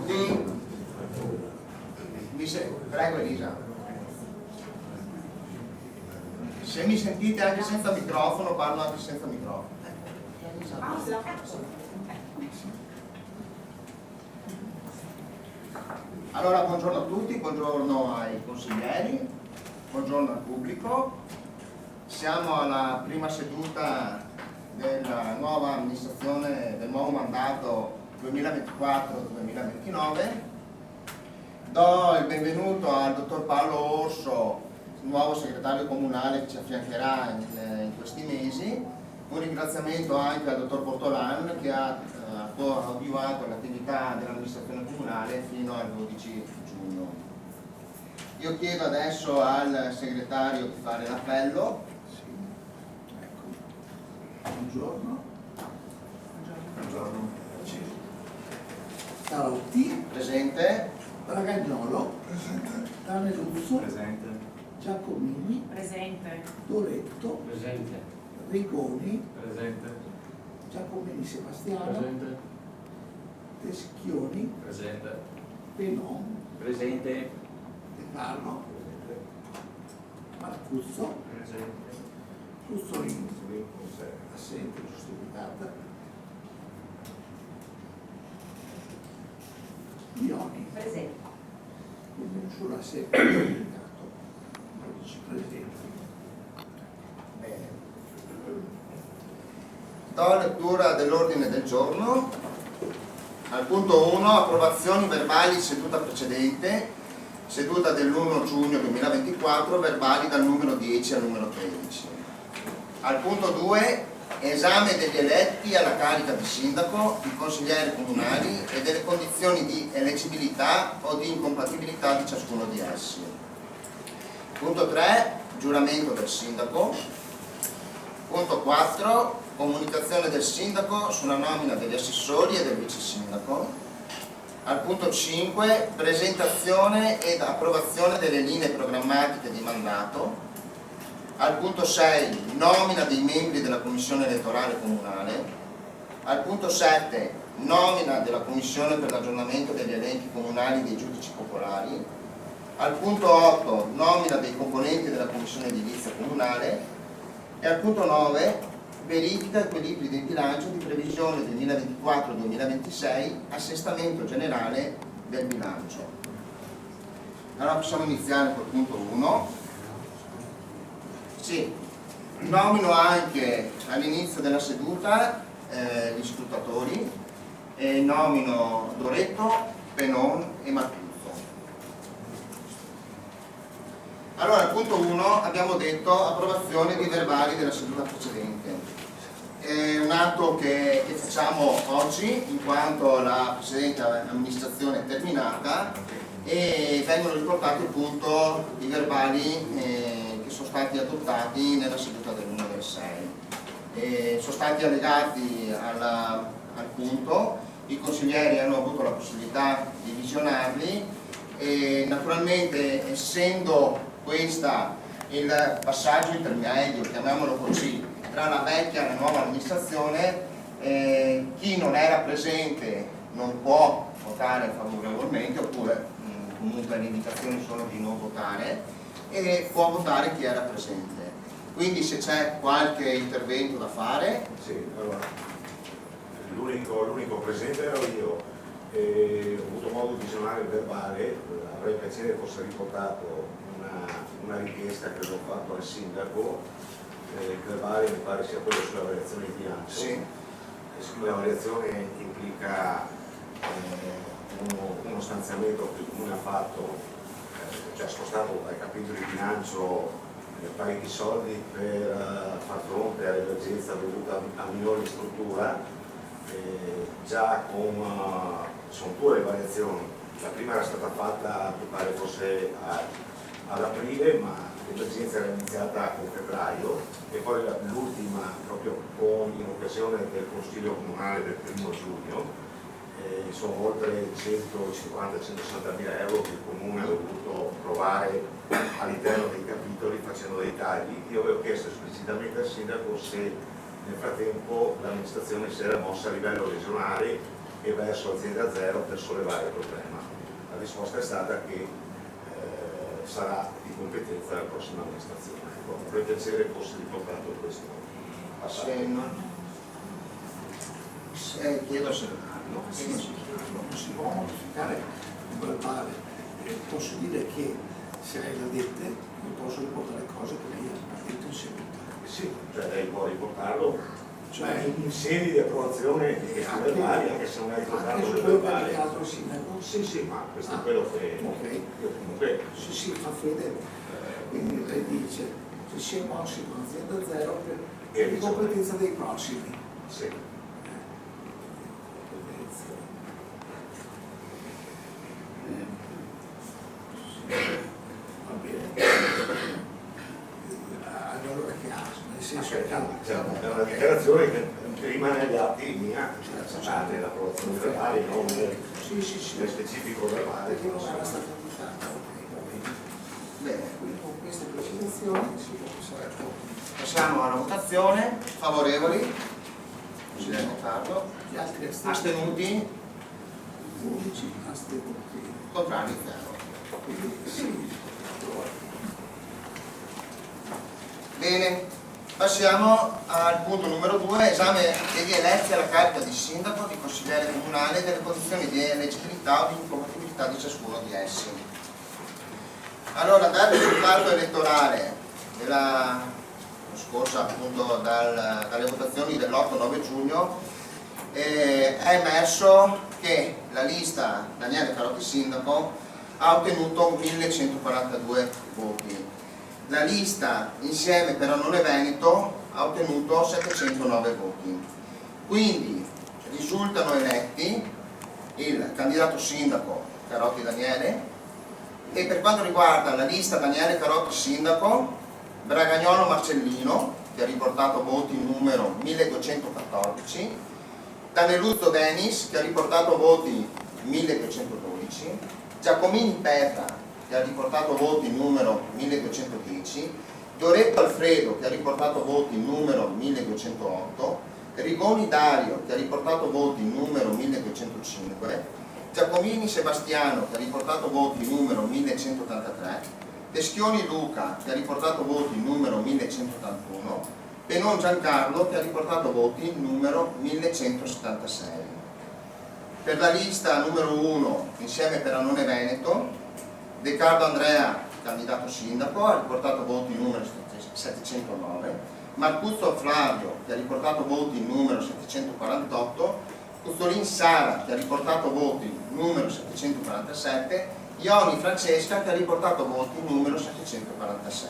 tutti. Prego Elisa. Se mi sentite anche senza microfono, parlo anche senza microfono. Allora, buongiorno a tutti, buongiorno ai consiglieri, buongiorno al pubblico. Siamo alla prima seduta della nuova amministrazione, del nuovo mandato 2024-2029. Do il benvenuto al dottor Paolo Orso, nuovo segretario comunale che ci affiancherà in questi mesi. Un ringraziamento anche al dottor Portolan che ha avviato l'attività dell'amministrazione comunale fino al 12 giugno. Io chiedo adesso al segretario di fare l'appello. Buongiorno. Tarotti. Presente. Bragagnolo. Presente. Daneluzzo. Presente. Giacomini. Presente. Doretto. Presente. Rigoni. Presente. Giacomini Sebastiano. Presente. Teschioni. Presente. Penon. Presente. De Carlo. Marcuzzo. Presente. Cuzzolini. Assente, giustificata. Lioni. Presente. Quindi nessuno assente, giustificato. 12 presenti. Bene. Do lettura dell'ordine del giorno. Al punto 1, approvazioni verbali seduta precedente, seduta dell'1 giugno 2024, verbali dal numero 10 al numero 13. Al punto 2, esame degli eletti alla carica di sindaco, di consiglieri comunali e delle condizioni di eleggibilità o di incompatibilità di ciascuno di essi. Punto 3, giuramento del sindaco. Punto 4, comunicazione del sindaco sulla nomina degli assessori e del vice sindaco. Al punto 5, presentazione ed approvazione delle linee programmatiche di mandato. Al punto 6, nomina dei membri della commissione elettorale comunale. Al punto 7, nomina della commissione per l'aggiornamento degli elenchi comunali dei giudici popolari. Al punto 8, nomina dei componenti della commissione edilizia comunale. E al punto 9, verifica equilibri del bilancio di previsione 2024-2026, assestamento generale del bilancio. Allora possiamo iniziare col punto 1. Sì, nomino anche all'inizio della seduta gli scrutatori e nomino Doretto, Penon e Marcuzzo. Allora, al punto 1 abbiamo detto approvazione di verbali della seduta precedente. È un atto che facciamo oggi in quanto la precedente amministrazione è terminata e vengono riportati appunto i verbali sono stati adottati nella seduta del 1 del 6. Sono stati allegati al punto, i consiglieri hanno avuto la possibilità di visionarli e naturalmente essendo questa il passaggio intermedio, chiamiamolo così, tra la vecchia e la nuova amministrazione, chi non era presente non può votare favorevolmente oppure comunque le indicazioni sono di non votare e può votare chi era presente. Quindi se c'è qualche intervento da fare. Sì, allora, l'unico presente ero io, ho avuto modo di visionare il verbale, avrei piacere fosse riportato una richiesta che avevo fatto al sindaco, il verbale mi pare sia quello sulla variazione di bilancio. Sì. Siccome la variazione implica uno stanziamento che il comune ha fatto, cioè spostato dai capitoli di bilancio parecchi soldi per far fronte all'emergenza dovuta a minori struttura, già sono due le variazioni. La prima era stata fatta, mi pare fosse ad aprile, ma l'emergenza era iniziata a febbraio e poi l'ultima proprio in occasione del Consiglio Comunale del 1 giugno. Sono oltre 150-160 mila euro che il Comune ha dovuto trovare all'interno dei capitoli facendo dei tagli. Io avevo chiesto esplicitamente al sindaco se nel frattempo l'amministrazione si era mossa a livello regionale e verso l'azienda zero per sollevare il problema. La risposta è stata che sarà di competenza della prossima amministrazione. Vorrei piacere fosse riportato questo passaggio. Chiedo se non si può modificare il verbale. Posso dire che se lei l'ha dette, io posso riportare cose che lei ha detto in seduta. Sì, cioè lei può riportarlo Cioè, in sede di approvazione di questi verbali, anche se non hai ricordato anche il su quello verbale. che altro sindaco? Sì, ma questo è quello che io comunque Sì, fa fede. Quindi lei dice, se si è mossi con azienda zero per di competenza dei prossimi. sì. Va bene. Allora che ha? Nel senso che È una dichiarazione che rimane agli atti mia, scusate, l'approvazione verbale, non nel specifico verbale. perché non era stata usata. Va bene. Bene, Quindi con queste precisazioni si può passare a passiamo alla votazione. Favorevoli? Consigliere Carlo. gli altri Astenuti? 11 astenuti. Contrari? 0. Quindi sì, Bene, passiamo al punto numero 2, esame degli eletti alla carica di sindaco, di consigliere comunale e delle condizioni di eleggibilità o di incompatibilità di ciascuno di essi. Allora, dal risultato elettorale della scorsa, appunto, dalle votazioni dell'8-9 giugno, è emerso che la lista Daniele Carotti sindaco ha ottenuto 1142 voti. La lista Insieme per Annone Veneto ha ottenuto 709 voti. Quindi risultano eletti il candidato sindaco Carotti Daniele e per quanto riguarda la lista Daniele Carotti sindaco, Bragagnolo Marcellino, che ha riportato voti numero 1214, Daneluzzo Denis, che ha riportato voti 1212, Giacomini Petra, che ha riportato voti numero 1210, Doretto Alfredo, che ha riportato voti numero 1208, Rigoni Dario, che ha riportato voti numero 1205, Giacomini Sebastiano, che ha riportato voti numero 1183, Teschioni Luca, che ha riportato voti numero 1181, Penon Giancarlo, che ha riportato voti numero 1176. Per la lista numero 1, Insieme per Annone Veneto, De Carlo Andrea, candidato sindaco, ha riportato voti numero 709, Marcuzzo Flavio, che ha riportato voti numero 748, Cuzzolin Sara, che ha riportato voti numero 747, Ioni Francesca, che ha riportato voti numero 746.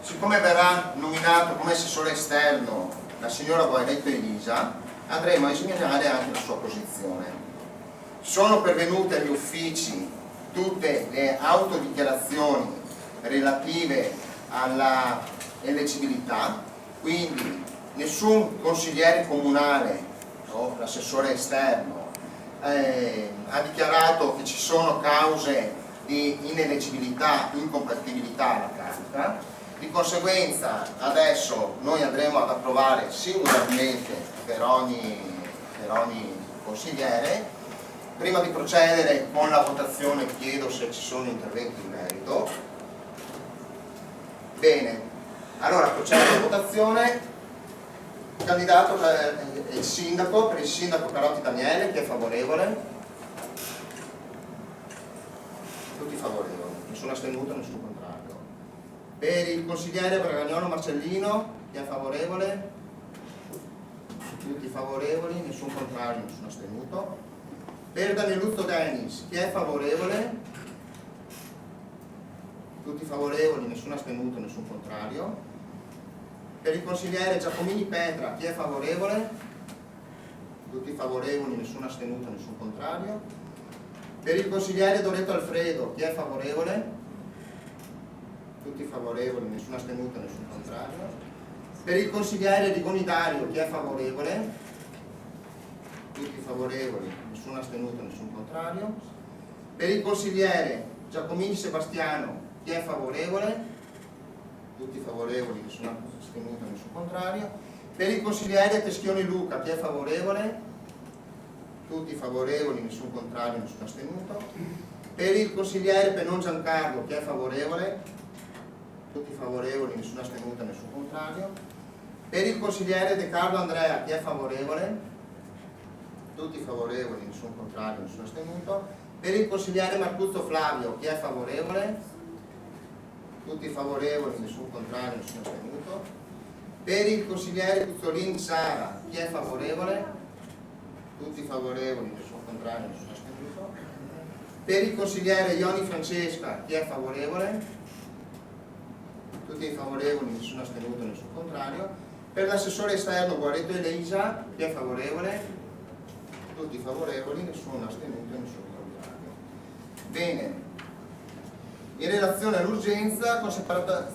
Siccome verrà nominato come assessore esterno la signora Guairetto Elisa, andremo a esaminare anche la sua posizione. Sono pervenute agli uffici tutte le autodichiarazioni relative alla eleggibilità, quindi nessun consigliere comunale o l'assessore esterno ha dichiarato che ci sono cause di ineleggibilità, incompatibilità alla carica. Di conseguenza adesso noi andremo ad approvare singolarmente per ogni consigliere. Prima di procedere con la votazione chiedo se ci sono interventi in merito. Bene, allora procedo alla votazione. Candidato il sindaco, per il sindaco Carotti Daniele, chi è favorevole? Tutti favorevoli, nessuno astenuto, nessun contrario. Per il consigliere Bragagnolo Marcellino, chi è favorevole? Tutti favorevoli, nessun contrario, nessun astenuto. Per Daneluzzo Denis, chi è favorevole? Tutti favorevoli, nessun astenuto, nessun contrario. Per il consigliere Giacomini Petra, chi è favorevole? Tutti favorevoli, nessun astenuto, nessun contrario. Per il consigliere Doretto Alfredo, chi è favorevole? Tutti favorevoli, nessun astenuto, nessun contrario. Per il consigliere Rigoni Dario, chi è favorevole? Tutti favorevoli, nessun astenuto, nessun contrario. Per il consigliere Giacomini Sebastiano, chi è favorevole? Tutti favorevoli, nessun astenuto, nessun contrario. Per il consigliere Teschioni Luca, chi è favorevole? tutti favorevoli, nessun contrario, nessun astenuto. Per il consigliere Penon Giancarlo, chi è favorevole? Tutti favorevoli, nessun astenuto, nessun contrario. Per il consigliere De Carlo Andrea, chi è favorevole? Tutti favorevoli, nessun contrario, nessun astenuto. Per il consigliere Marcuzzo Flavio, chi è favorevole? Tutti favorevoli, nessun contrario, nessun astenuto. Per il consigliere Cuzzolin Sara, chi è favorevole? Tutti favorevoli, nessun contrario, nessun astenuto. Per il consigliere Ioni Francesca, chi è favorevole? Tutti favorevoli, nessun astenuto, nessun contrario. Per l'assessore esterno Guaretto Elisa, chi è favorevole? Tutti favorevoli, nessun astenuto e nessun contrario. Bene, in relazione all'urgenza, con separata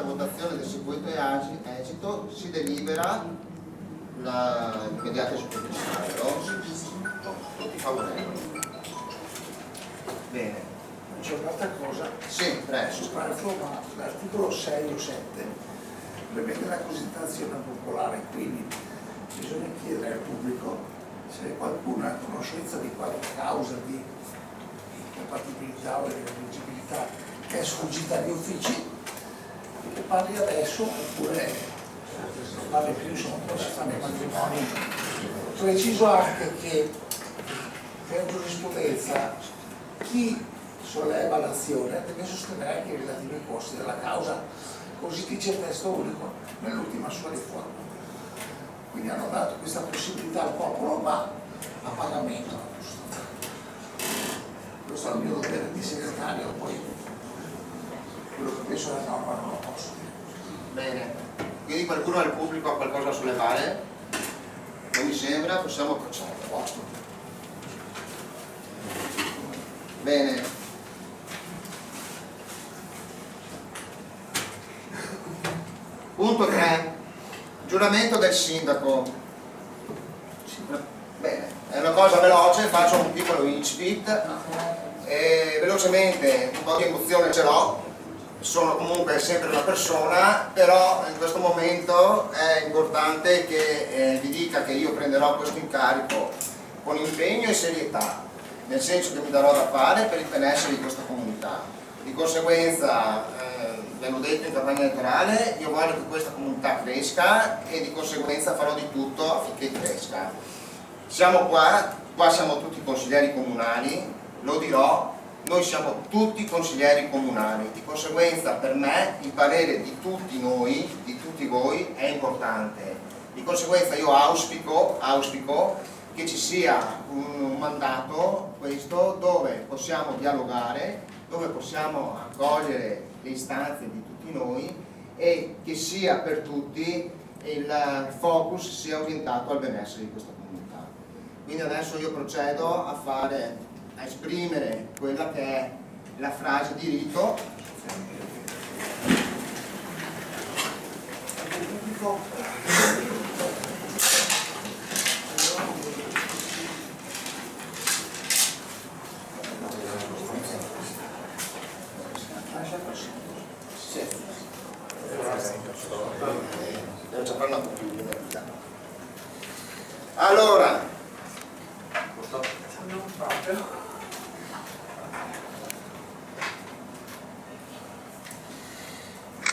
votazione del seguito esito, si delibera l'immediata esecuzione. Tutti favorevoli. Bene. C'è un'altra cosa, Sì, prego. ma l'articolo 6 o 7 prevede la cosiddetta azione popolare, quindi bisogna chiedere al pubblico se qualcuno ha conoscenza di qualche causa di incompatibilità o ineleggibilità che è sfuggita agli uffici, che parli adesso oppure non parli più, insomma, poi si fanno i matrimoni. Preciso anche che per giurisprudenza chi solleva l'azione deve sostenere anche i relativi costi della causa, così dice il testo unico nell'ultima sua riforma. Quindi hanno dato questa possibilità al popolo, ma a pagamento. Questo è il mio dovere di segretario, poi quello che penso della norma non lo posso dire. Bene, quindi qualcuno del pubblico ha qualcosa da sollevare? Non mi sembra, possiamo procedere. Bene. Punto 3. Giuramento del sindaco. Bene, è una cosa veloce, faccio un piccolo incipit. Velocemente, un po' di emozione ce l'ho. Sono comunque sempre una persona, però in questo momento è importante che vi dica che io prenderò questo incarico con impegno e serietà, nel senso che mi darò da fare per il benessere di questa comunità. Di conseguenza, ve l'ho detto in campagna elettorale, io voglio che questa comunità cresca e di conseguenza farò di tutto affinché cresca. Siamo qua siamo tutti consiglieri comunali, lo dirò, noi siamo tutti consiglieri comunali, di conseguenza per me il parere di tutti noi, di tutti voi è importante. Di conseguenza io auspico che ci sia un mandato, questo, dove possiamo dialogare, dove possiamo accogliere le istanze di tutti noi e che sia per tutti il focus sia orientato al benessere di questa comunità. Quindi adesso io procedo a esprimere quella che è la frase di rito.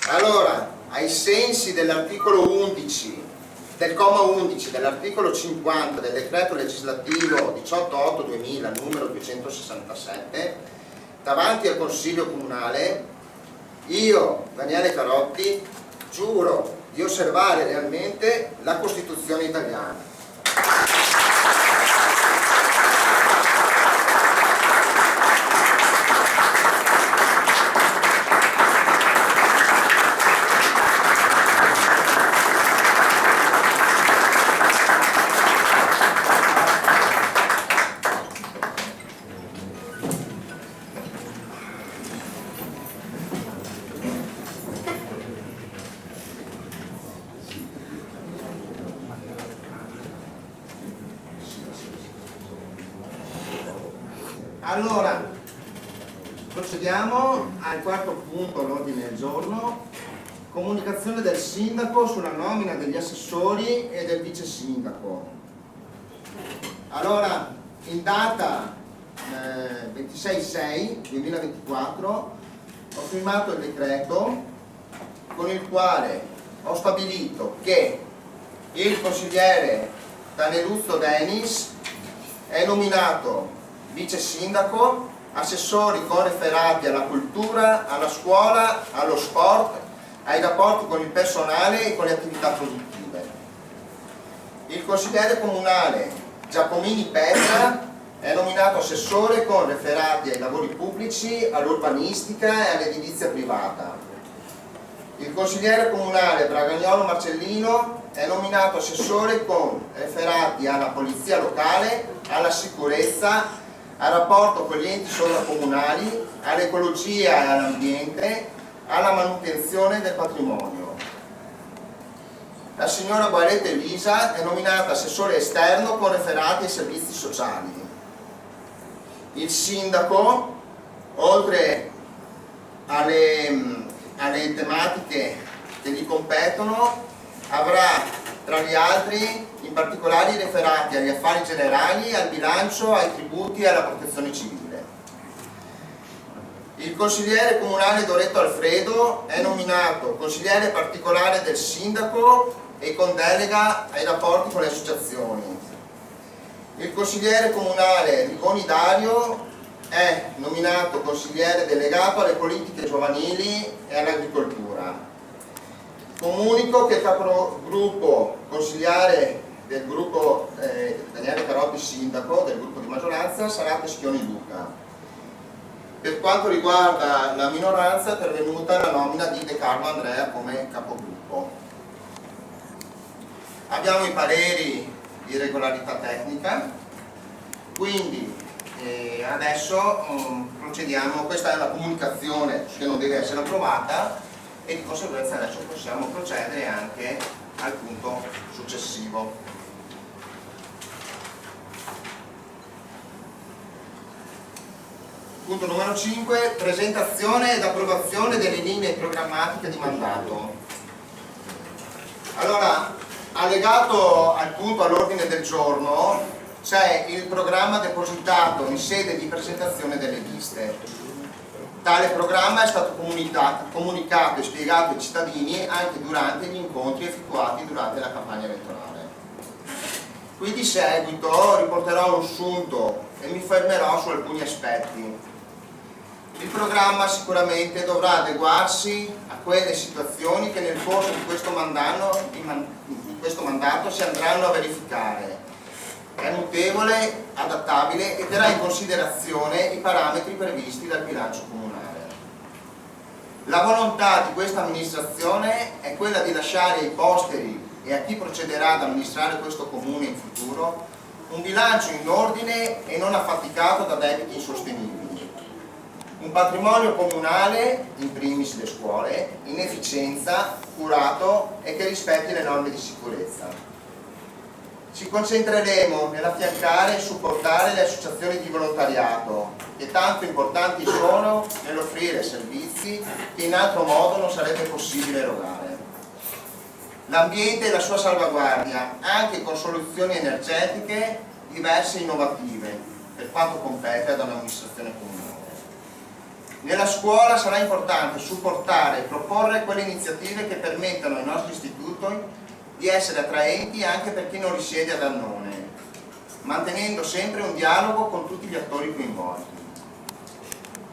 Allora, ai sensi dell'articolo 11, del comma 11 dell'articolo 50 del decreto legislativo 18/8/2000 numero 267, davanti al Consiglio Comunale, io, Daniele Carotti, giuro di osservare lealmente la Costituzione italiana. Allora, procediamo al quarto punto all'ordine del giorno, comunicazione del sindaco sulla nomina degli assessori e del vice sindaco. Allora, in data 26/6/2024 ho firmato il decreto con il quale ho stabilito che il consigliere Taneluzzo Denis è nominato vice sindaco, assessori con referati alla cultura, alla scuola, allo sport, ai rapporti con il personale e con le attività produttive. Il consigliere comunale Giacomini Petra è nominato assessore con referati ai lavori pubblici, all'urbanistica e all'edilizia privata. Il consigliere comunale Bragagnolo Marcellino è nominato assessore con referati alla polizia locale, alla sicurezza, al rapporto con gli enti sovracomunali, all'ecologia e all'ambiente, alla manutenzione del patrimonio. La signora Guaretta Elisa è nominata assessore esterno con referati ai servizi sociali. Il sindaco, oltre alle tematiche che gli competono, avrà tra gli altri in particolare i referati agli affari generali, al bilancio, ai tributi e alla protezione civile. Il consigliere comunale Doretto Alfredo è nominato consigliere particolare del sindaco e con delega ai rapporti con le associazioni. Il consigliere comunale Rigoni Dario è nominato consigliere delegato alle politiche giovanili e all'agricoltura. Comunico che il capogruppo consigliare del gruppo Daniele Carotti sindaco del gruppo di maggioranza sarà Peschioni Luca. Per quanto riguarda la minoranza è pervenuta la nomina di De Carlo Andrea come capogruppo. Abbiamo i pareri di regolarità tecnica, quindi adesso procediamo. Questa è una comunicazione che non deve essere approvata e di conseguenza adesso possiamo procedere anche al punto successivo. Punto numero 5, presentazione ed approvazione delle linee programmatiche di mandato. Allora, allegato al punto all'ordine del giorno c'è il programma depositato in sede di presentazione delle liste. Tale programma è stato comunicato e spiegato ai cittadini anche durante gli incontri effettuati durante la campagna elettorale. Qui di seguito riporterò un sunto e mi fermerò su alcuni aspetti. Il programma sicuramente dovrà adeguarsi a quelle situazioni che nel corso di questo mandato si andranno a verificare. È mutevole, adattabile e terrà in considerazione i parametri previsti dal bilancio comunale. La volontà di questa amministrazione è quella di lasciare ai posteri e a chi procederà ad amministrare questo comune in futuro un bilancio in ordine e non affaticato da debiti insostenibili. Un patrimonio comunale, in primis le scuole, in efficienza, curato e che rispetti le norme di sicurezza. Ci concentreremo nell'affiancare e supportare le associazioni di volontariato, che tanto importanti sono nell'offrire servizi che in altro modo non sarebbe possibile erogare. L'ambiente e la sua salvaguardia, anche con soluzioni energetiche diverse e innovative, per quanto compete ad un'amministrazione comunale. Nella scuola sarà importante supportare e proporre quelle iniziative che permettano ai nostri istituti di essere attraenti anche per chi non risiede ad Annone, mantenendo sempre un dialogo con tutti gli attori coinvolti.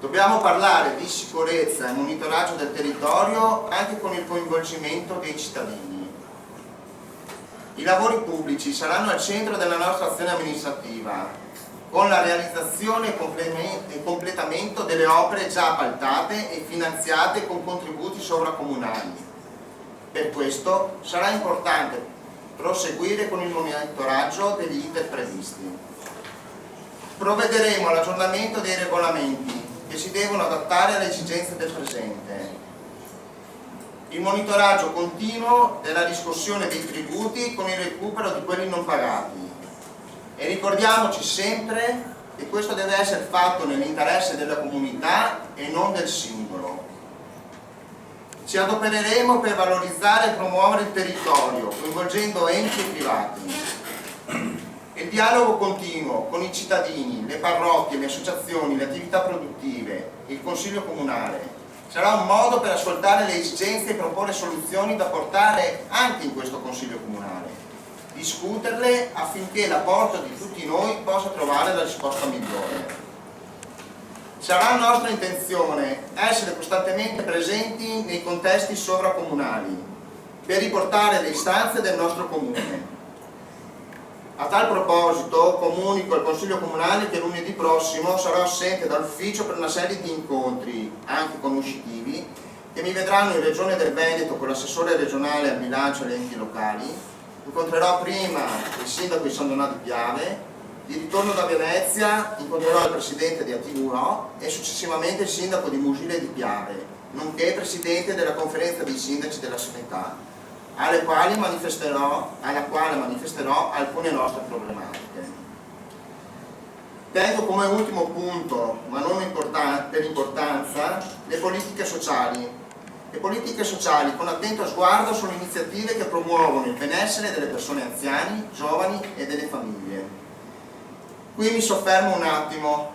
Dobbiamo parlare di sicurezza e monitoraggio del territorio anche con il coinvolgimento dei cittadini. I lavori pubblici saranno al centro della nostra azione amministrativa, con la realizzazione e completamento delle opere già appaltate e finanziate con contributi sovracomunali. Per questo sarà importante proseguire con il monitoraggio degli iter previsti. Provvederemo all'aggiornamento dei regolamenti che si devono adattare alle esigenze del presente. Il monitoraggio continuo della riscossione dei tributi con il recupero di quelli non pagati. E ricordiamoci sempre che questo deve essere fatto nell'interesse della comunità e non del singolo. Ci adopereremo per valorizzare e promuovere il territorio, coinvolgendo enti e privati. Il dialogo continuo con i cittadini, le parrocchie, le associazioni, le attività produttive, il Consiglio Comunale sarà un modo per ascoltare le esigenze e proporre soluzioni da portare anche in questo Consiglio Comunale, discuterle affinché l'apporto di tutti noi possa trovare la risposta migliore. Sarà nostra intenzione essere costantemente presenti nei contesti sovracomunali per riportare le istanze del nostro comune. A tal proposito comunico al Consiglio Comunale che lunedì prossimo sarò assente dall'ufficio per una serie di incontri, anche conoscitivi, che mi vedranno in Regione del Veneto con l'assessore regionale al bilancio e agli enti locali. Incontrerò prima il sindaco di San Donato di Piave, di ritorno da Venezia incontrerò il presidente di Attivurò e successivamente il sindaco di Musile di Piave, nonché presidente della conferenza dei sindaci della sanità, alla quale manifesterò alcune nostre problematiche. Tengo come ultimo punto, ma non per importanza, le politiche sociali. Le politiche sociali con attento sguardo sono iniziative che promuovono il benessere delle persone anziane, giovani e delle famiglie. Qui mi soffermo un attimo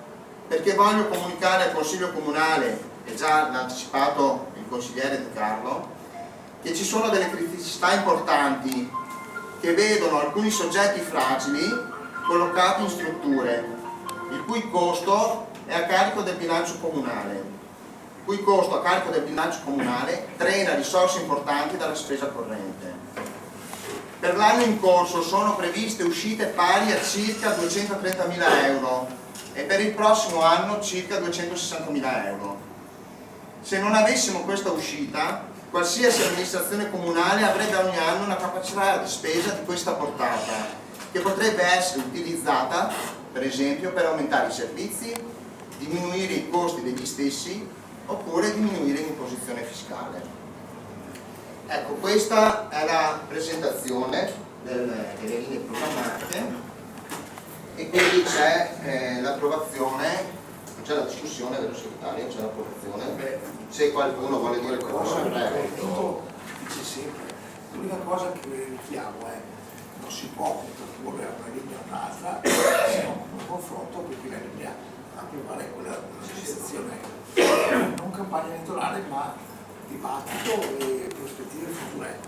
perché voglio comunicare al Consiglio Comunale, e già l'ha anticipato il consigliere De Carlo, che ci sono delle criticità importanti che vedono alcuni soggetti fragili collocati in strutture il cui costo è a carico del bilancio comunale, drena risorse importanti dalla spesa corrente. Per l'anno in corso sono previste uscite pari a circa 230.000 euro e per il prossimo anno circa 260.000 euro. Se non avessimo questa uscita, qualsiasi amministrazione comunale avrebbe ogni anno una capacità di spesa di questa portata, che potrebbe essere utilizzata, per esempio, per aumentare i servizi, diminuire i costi degli stessi, oppure diminuire l'imposizione fiscale. Ecco, questa è la presentazione delle linee programmatiche e quindi c'è l'approvazione. C'è la discussione dello segretario, c'è l'approvazione. Se qualcuno vuole dire qualcosa, prego. Dice sempre, l'unica cosa che richiamo è non si può contrapporre a una linea o un'altra, se non un confronto, perché la linea a approvare quella dell'amministrazione non campagna elettorale ma dibattito e prospettive future.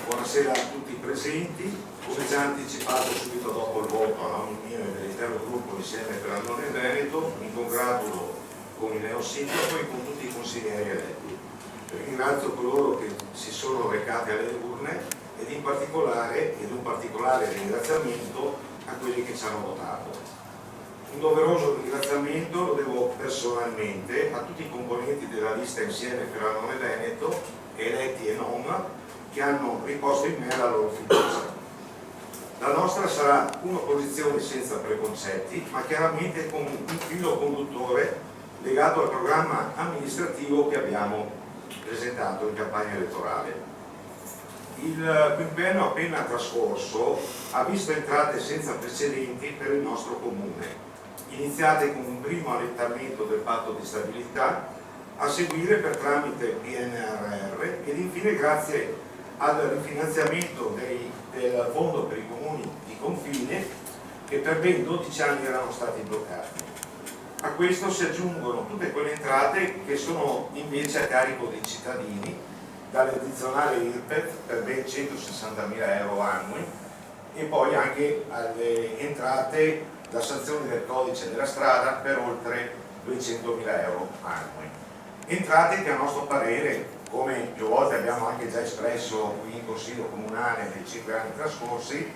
Buonasera a tutti i presenti. Come già anticipato subito dopo il voto a nome mio e dell'intero gruppo Insieme per Andone e Veneto, mi congratulo con il neosindaco e con tutti i consiglieri eletti. Ringrazio coloro che si sono recati alle urne ed un particolare ringraziamento a quelli che ci hanno votato. Un doveroso ringraziamento lo devo personalmente a tutti i componenti della lista Insieme per Andone e Veneto, eletti e non, che hanno riposto in me la loro fiducia. La nostra sarà un'opposizione senza preconcetti, ma chiaramente con un filo conduttore legato al programma amministrativo che abbiamo presentato in campagna elettorale. Il quinquennio appena trascorso ha visto entrate senza precedenti per il nostro comune, iniziate con un primo allentamento del patto di stabilità, a seguire per tramite PNRR ed infine grazie al rifinanziamento del fondo per i comuni di confine che per ben 12 anni erano stati bloccati. A questo si aggiungono tutte quelle entrate che sono invece a carico dei cittadini, dall'addizionale IRPEF per ben 160.000 euro annui e poi anche alle entrate da sanzioni del codice della strada per oltre 200.000 euro annui. Entrate che a nostro parere, come più volte abbiamo anche già espresso qui in Consiglio Comunale nei 5 anni trascorsi,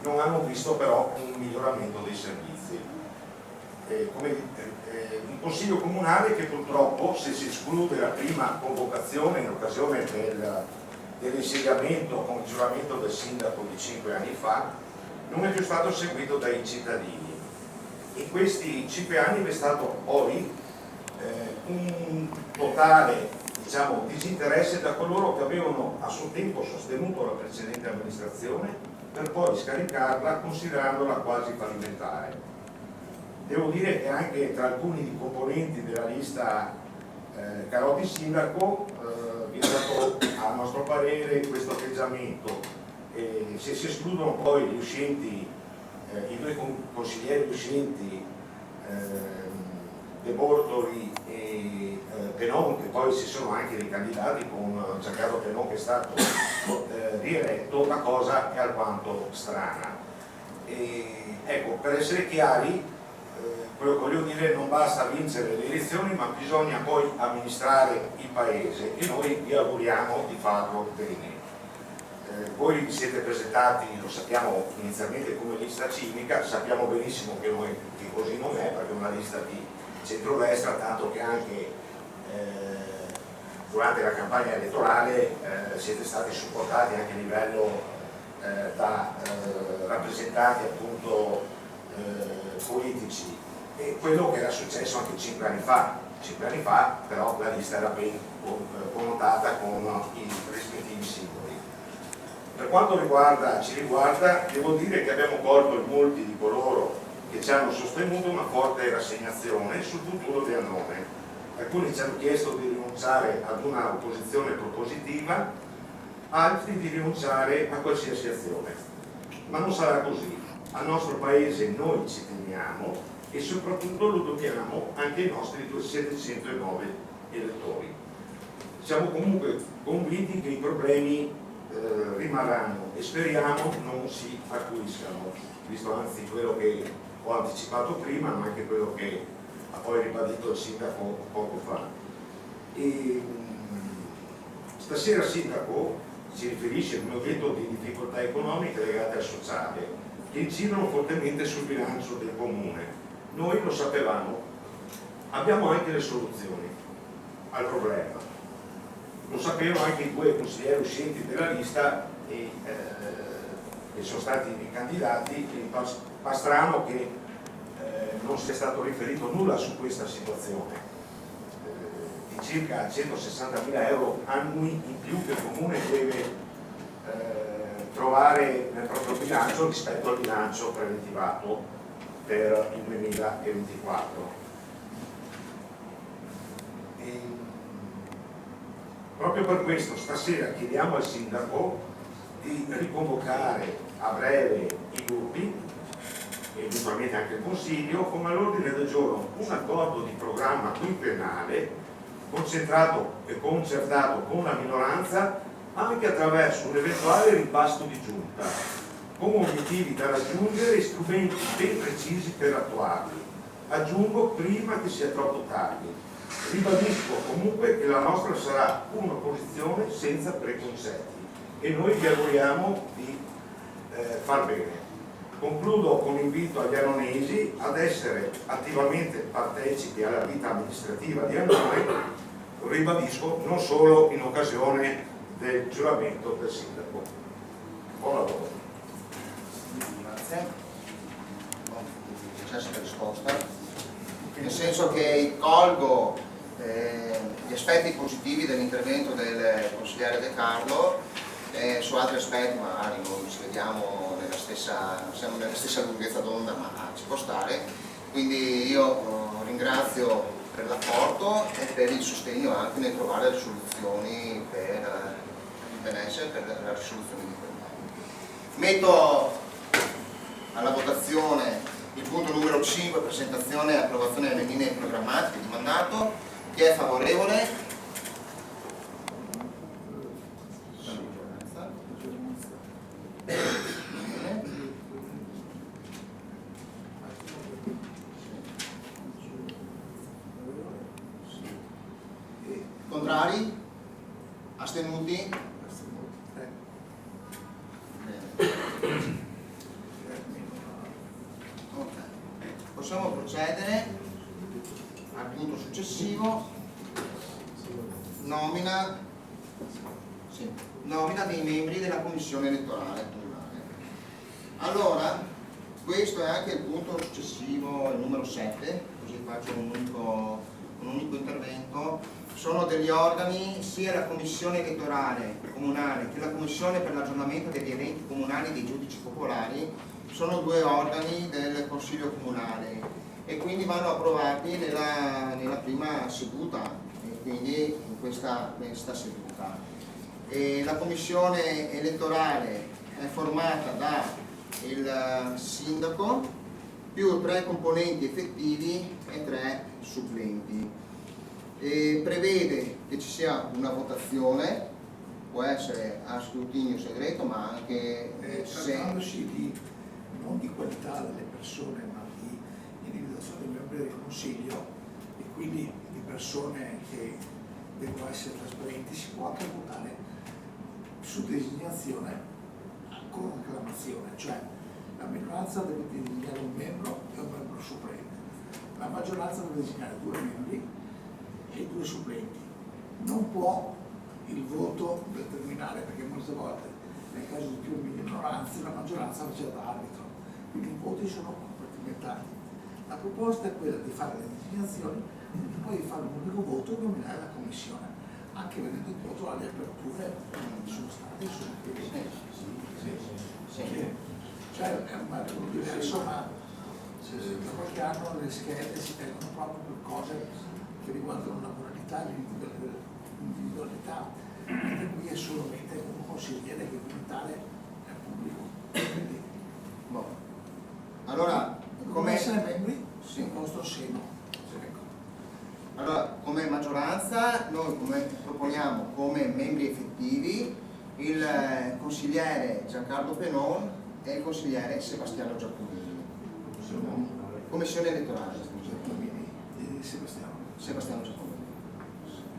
non hanno visto però un miglioramento dei servizi. Un Consiglio Comunale che purtroppo, se si esclude la prima convocazione in occasione dell'insediamento con il giuramento del sindaco di 5 anni fa, non è più stato seguito dai cittadini. In questi 5 anni vi è stato poi un totale disinteresse da coloro che avevano a suo tempo sostenuto la precedente amministrazione per poi scaricarla considerandola quasi fallimentare. Devo dire che anche tra alcuni componenti della lista Carotti Sindaco vi è stato a nostro parere questo atteggiamento E se si escludono poi gli uscenti, i due consiglieri uscenti, De Bortoli e Penon, che poi si sono anche ricandidati con Giancarlo Penon che è stato rieletto, la cosa è alquanto strana. E, ecco, per essere chiari, quello che voglio dire, non basta vincere le elezioni, ma bisogna poi amministrare il paese e noi vi auguriamo di farlo bene. Voi vi siete presentati, lo sappiamo, inizialmente come lista civica, sappiamo benissimo che così non è, perché è una lista di centrodestra, tanto che anche durante la campagna elettorale siete stati supportati anche a livello da rappresentanti appunto politici, e quello che era successo anche 5 anni fa, però la lista era ben connotata con i rispettivi simboli. Per quanto ci riguarda, devo dire che abbiamo colto in molti di coloro che ci hanno sostenuto una forte rassegnazione sul futuro del nome. Alcuni ci hanno chiesto di rinunciare ad una opposizione propositiva, altri di rinunciare a qualsiasi azione. Ma non sarà così. Al nostro paese noi ci teniamo e soprattutto lo dobbiamo anche ai nostri 709 elettori. Siamo comunque convinti che i problemi rimarranno e speriamo non si acuiscano, visto anzi quello che ho anticipato prima, ma anche quello che ha poi ribadito il sindaco poco fa. E stasera il sindaco si riferisce, come ho detto, di difficoltà economiche legate al sociale che incidono fortemente sul bilancio del comune. Noi lo sapevamo, abbiamo anche le soluzioni al problema. Lo sapevano anche i due consiglieri uscenti della lista che sono stati candidati. Fa strano che non sia stato riferito nulla su questa situazione di circa 160.000 euro annui in più che il comune deve trovare nel proprio bilancio rispetto al bilancio preventivato per il 2024. Proprio per questo stasera chiediamo al sindaco di riconvocare a breve i gruppi e eventualmente anche il consiglio con all'ordine del giorno un accordo di programma quinquennale concentrato e concertato con la minoranza anche attraverso un eventuale rimpasto di giunta con obiettivi da raggiungere e strumenti ben precisi per attuarli. Aggiungo prima che sia troppo tardi. Ribadisco comunque che la nostra sarà un'opposizione senza preconcetti e noi vi auguriamo di far bene. Concludo con l'invito agli annonesi ad essere attivamente partecipi alla vita amministrativa di Annone, ribadisco, non solo in occasione del giuramento del sindaco. Buon lavoro. Grazie. C'è stata risposta. Nel senso che colgo gli aspetti positivi dell'intervento del consigliere De Carlo, su altri aspetti magari non ci vediamo siamo nella stessa lunghezza d'onda, ma ci può stare. Quindi io ringrazio per l'apporto e per il sostegno anche nel trovare le soluzioni per il benessere, per la risoluzione di problemi. Metto alla votazione il punto numero 5, presentazione e approvazione delle linee programmatiche di mandato. Chi è favorevole? Contrari? Astenuti? Ok. Possiamo procedere al punto successivo, nomina dei membri della commissione elettorale comunale. Allora, questo è anche il punto successivo, il numero 7, così faccio un unico intervento. Sono degli organi, sia la commissione elettorale comunale che la commissione per l'aggiornamento degli eventi comunali dei giudici popolari, sono due organi del Consiglio Comunale e quindi vanno approvati nella prima seduta, e quindi in questa seduta. E la commissione elettorale è formata da il sindaco più 3 componenti effettivi e 3 supplenti. E prevede che ci sia una votazione, può essere a scrutinio segreto, ma anche trattandosi non di qualità delle persone, ma di individuazione dei membri del Consiglio, e quindi di persone che devono essere trasparenti, si può anche votare su designazione con acclamazione, cioè la minoranza deve designare un membro e un membro supplente, la maggioranza deve designare 2 membri e 2 supplenti. Non può il voto determinare, perché molte volte nel caso di più minoranze la maggioranza faceva da arbitro, quindi i voti sono compartimentati. La proposta è quella di fare le designazioni e poi di fare un unico voto e nominare la commissione, anche vedendo in conto alle aperture sono state cioè è un metodo diverso, ma da qualche anno le schede si tengono proprio per cose che riguardano la moralità e l'individualità, mentre qui è solamente un consigliere che come tale è pubblico. Quindi, allora, come essere membri sì, nel nostro seno. Ecco. Allora, come maggioranza noi proponiamo come membri effettivi il consigliere Giancarlo Penon e il consigliere Sebastiano Giacomini. Commissione elettorale, Sebastiano Giacomini.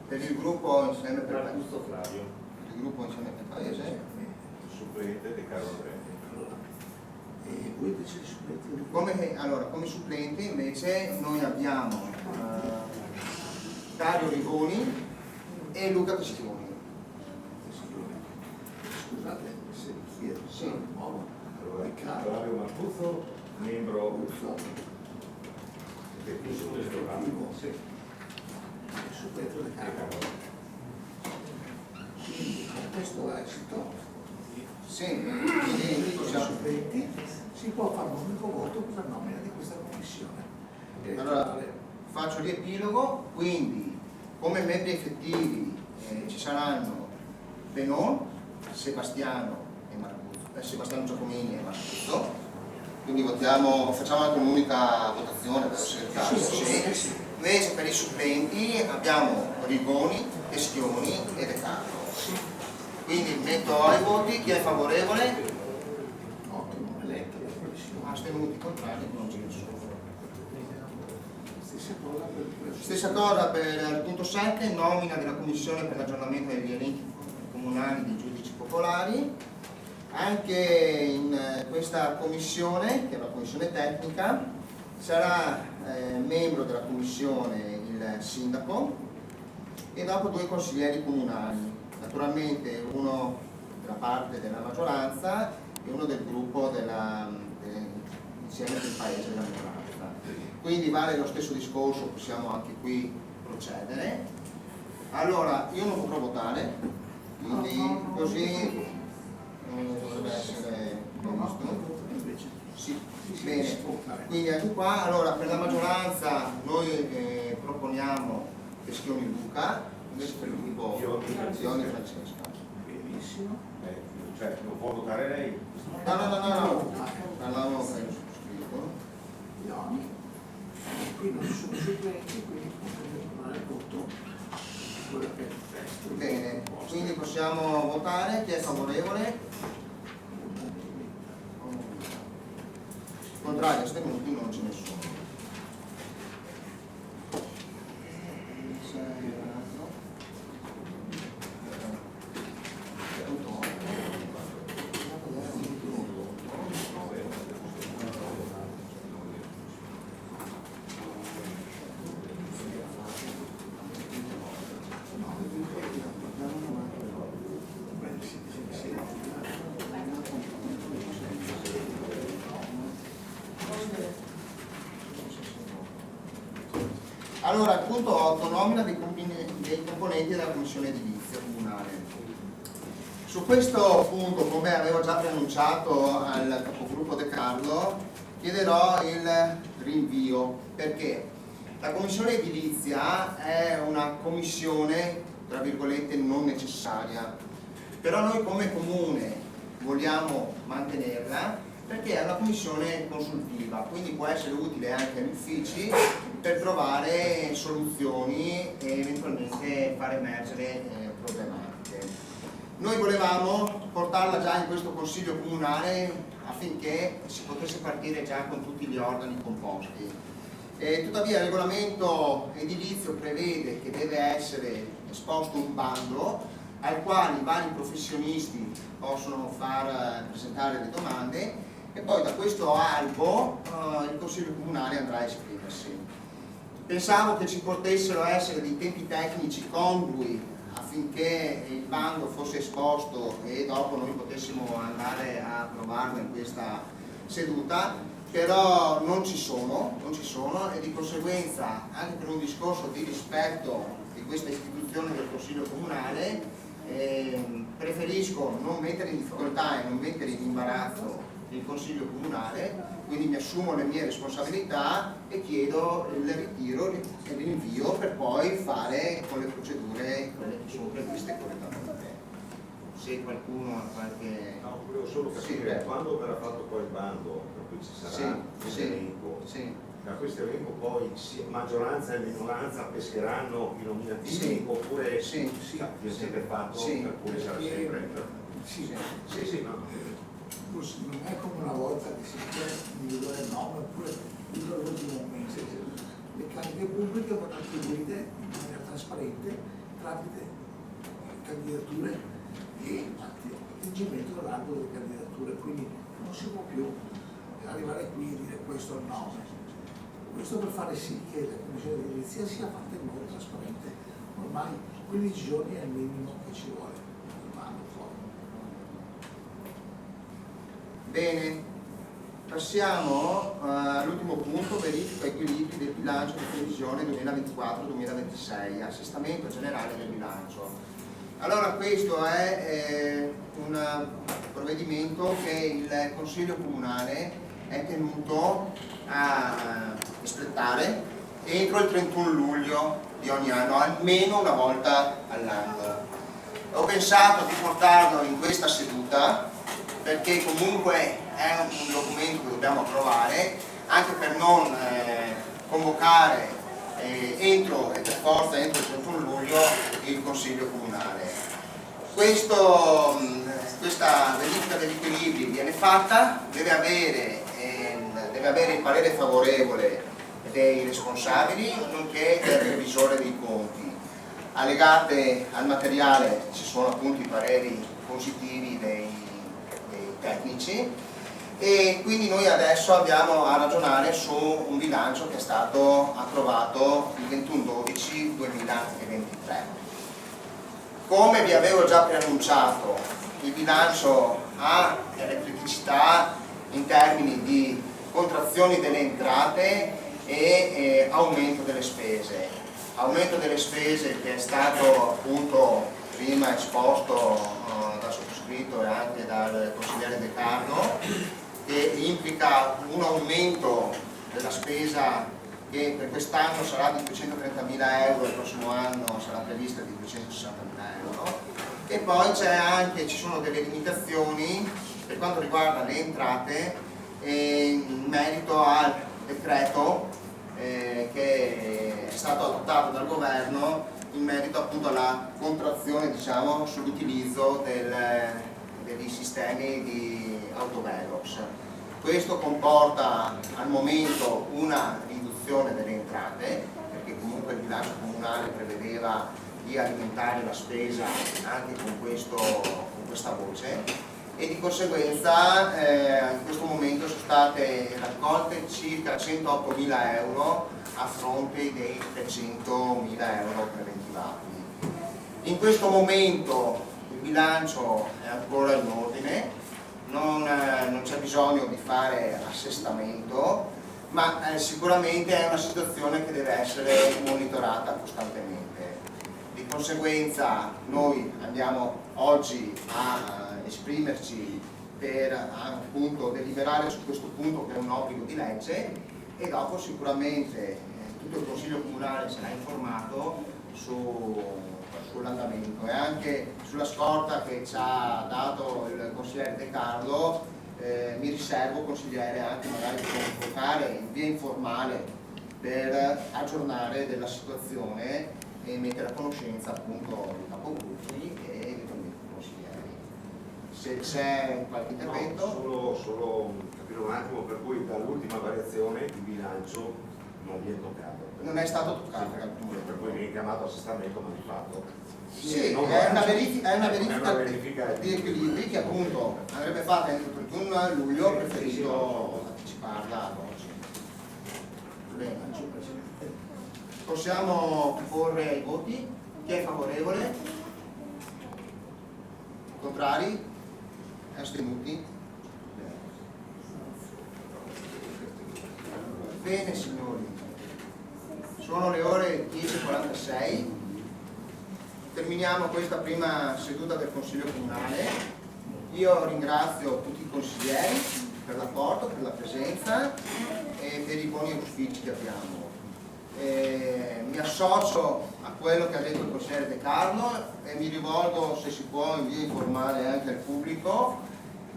Per il gruppo Insieme per il gruppo Insieme per il Paese. Supplente di Carlo Andrea. E voi invece di supplenti? Come supplenti invece noi abbiamo Dario Rigoni e Luca Peschioni. Scusate se vi chiedo, Sì. Allora, Flavio Marcuzzo, membro effettivo del programma. Sì. Suppleto del capo. Quindi con questo esito Sì, supplenti si può fare un unico voto per la nomina di questa commissione. allora faccio il riepilogo, quindi come membri effettivi ci saranno Penon, Sebastiano Giacomini e Marcuzzo, quindi facciamo anche un'unica votazione per essere caso. Sì. Invece per i supplenti abbiamo Rigoni, Peschioni e De Carlo. Quindi metto ai voti, chi è favorevole? Ottimo, eletto la commissione. Astenuti, contrari, non c'è nessuno. Stessa cosa per il punto 7, nomina della commissione per l'aggiornamento degli elenchi comunali dei giudici popolari. Anche in questa commissione, che è una commissione tecnica, sarà membro della commissione il sindaco e dopo 2 consiglieri comunali, naturalmente uno della parte della maggioranza e uno del gruppo insieme del paese della minoranza. Quindi vale lo stesso discorso, possiamo anche qui procedere. Allora, io non potrò votare, quindi così dovrebbe essere previsto. Sì, bene. Quindi anche qua, allora per la maggioranza noi proponiamo Peschioni Luca, invece per il gruppo Zioni Francesca. benissimo. Cioè, non può votare lei? No, parlavo per il sottoscritto. Ioni. Qui non ci sono supplenti, quindi potete trovare il voto quello che è il testo. Bene, quindi possiamo votare, chi è favorevole? Contrari, astenuti, non c'è nessuno. Allora, il punto 8, nomina dei componenti della commissione edilizia comunale. Su questo punto, come avevo già preannunciato al capogruppo De Carlo, chiederò il rinvio, perché la commissione edilizia è una commissione, tra virgolette, non necessaria, però noi come comune vogliamo mantenerla perché è una commissione consultiva, quindi può essere utile anche agli uffici per trovare soluzioni e eventualmente far emergere problematiche. Noi volevamo portarla già in questo consiglio comunale affinché si potesse partire già con tutti gli organi composti. Tuttavia il regolamento edilizio prevede che deve essere esposto un bando al quale i vari professionisti possono far presentare le domande e poi da questo albo il Consiglio Comunale andrà a esprimersi. Pensavo che ci potessero essere dei tempi tecnici congrui affinché il bando fosse esposto e dopo noi potessimo andare a approvarlo in questa seduta, però non ci sono e di conseguenza anche per un discorso di rispetto di questa istituzione del Consiglio Comunale preferisco non mettere in difficoltà e non mettere in imbarazzo il Consiglio Comunale, quindi mi assumo le mie responsabilità e chiedo il ritiro e l'invio per poi fare con le procedure quelle che sono previste correttamente. Se qualcuno ha qualche... No, volevo solo capire, quando verrà fatto poi il bando, per cui ci sarà un elenco, da questo elenco poi maggioranza e minoranza pescheranno i nominativi oppure siete fatto per cui sarà sempre... Non è come una volta che si può individuare il nome oppure all'ultimo momento. Le cariche pubbliche vanno attribuite in maniera trasparente tramite candidature e attingimento dall'albo delle candidature, quindi non si può più arrivare qui e dire questo è il nome. Questo per fare sì che la commissione di edilizia sia fatta in modo trasparente. Ormai 15 giorni è il minimo che ci vuole. Bene, passiamo all'ultimo punto, verifica equilibri del bilancio di previsione 2024-2026, assestamento generale del bilancio. Allora questo è un provvedimento che il Consiglio Comunale è tenuto a espletare entro il 31 luglio di ogni anno, almeno una volta all'anno. Ho pensato di portarlo in questa seduta perché comunque è un documento che dobbiamo approvare anche per non convocare entro e per forza entro il 31 luglio il Consiglio Comunale. Questa verifica degli equilibri viene fatta, deve avere il parere favorevole dei responsabili nonché del revisore dei conti. Allegate al materiale ci sono appunto i pareri positivi dei tecnici e quindi noi adesso andiamo a ragionare su un bilancio che è stato approvato il 21/12/2023. Come vi avevo già preannunciato, il bilancio ha elettricità in termini di contrazioni delle entrate e aumento delle spese. Aumento delle spese che è stato appunto prima esposto dal sottoscritto e anche dal consigliere De Carlo, che implica un aumento della spesa che per quest'anno sarà di 230.000 euro, il prossimo anno sarà prevista di 260.000 euro, e poi ci sono delle limitazioni per quanto riguarda le entrate in merito al decreto che è stato adottato dal governo in merito appunto alla contrazione, diciamo, sull'utilizzo degli sistemi di autovelox. Questo comporta al momento una riduzione delle entrate, perché comunque il bilancio comunale prevedeva di alimentare la spesa anche con questa voce, e di conseguenza in questo momento sono state raccolte circa 108.000 euro a fronte dei 300.000 euro preventivati. In questo momento il bilancio è ancora in ordine, non c'è bisogno di fare assestamento, ma sicuramente è una situazione che deve essere monitorata costantemente. Di conseguenza noi andiamo oggi a esprimerci per appunto deliberare su questo punto, che è un obbligo di legge, e dopo sicuramente tutto il Consiglio Comunale sarà informato su sull'andamento, e anche sulla scorta che ci ha dato il consigliere De Carlo. Mi riservo, consigliere, anche magari di convocare in via informale per aggiornare della situazione e mettere a conoscenza appunto i capogruppi e eventualmente i consiglieri. Se c'è qualche intervento. No, solo capire un attimo, per cui dall'ultima variazione il bilancio non viene toccato. Non è stato toccato. Sì, per cui viene chiamato assestamento, ma di fatto. Sì, non è una verifica di di equilibri che appunto andrebbe fatta entro il 31 luglio, ho preferito anticiparla ad oggi. Bene. Possiamo porre i voti? Chi è favorevole? Contrari? Astenuti? Bene signori, sono le ore 10:46. Terminiamo questa prima seduta del Consiglio Comunale. Io ringrazio tutti i consiglieri per l'apporto, per la presenza e per i buoni auspici che abbiamo. Mi associo a quello che ha detto il consigliere De Carlo e mi rivolgo, se si può, in via informale anche al pubblico.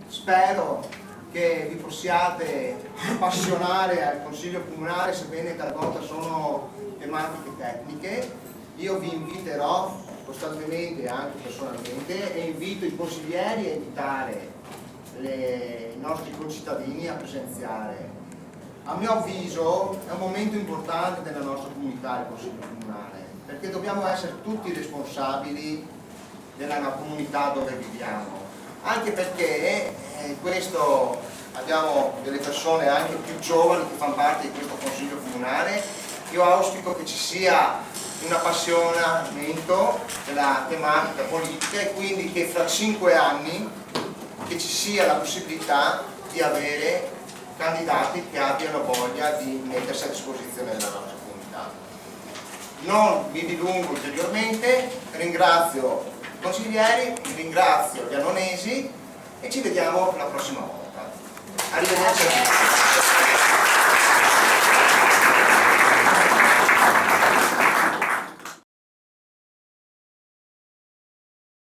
Spero che vi possiate appassionare al Consiglio Comunale, sebbene talvolta sono tematiche tecniche. Io vi inviterò costantemente e anche personalmente e invito i consiglieri a invitare i nostri concittadini a presenziare. A mio avviso è un momento importante della nostra comunità, il Consiglio Comunale, perché dobbiamo essere tutti responsabili della comunità dove viviamo, anche perché questo abbiamo delle persone anche più giovani che fanno parte di questo Consiglio Comunale. Io auspico che ci sia un appassionamento della tematica politica e quindi che fra 5 anni che ci sia la possibilità di avere candidati che abbiano voglia di mettersi a disposizione della nostra comunità. Non mi dilungo ulteriormente, ringrazio i consiglieri, ringrazio gli annonesi e ci vediamo la prossima volta. Arrivederci a tutti.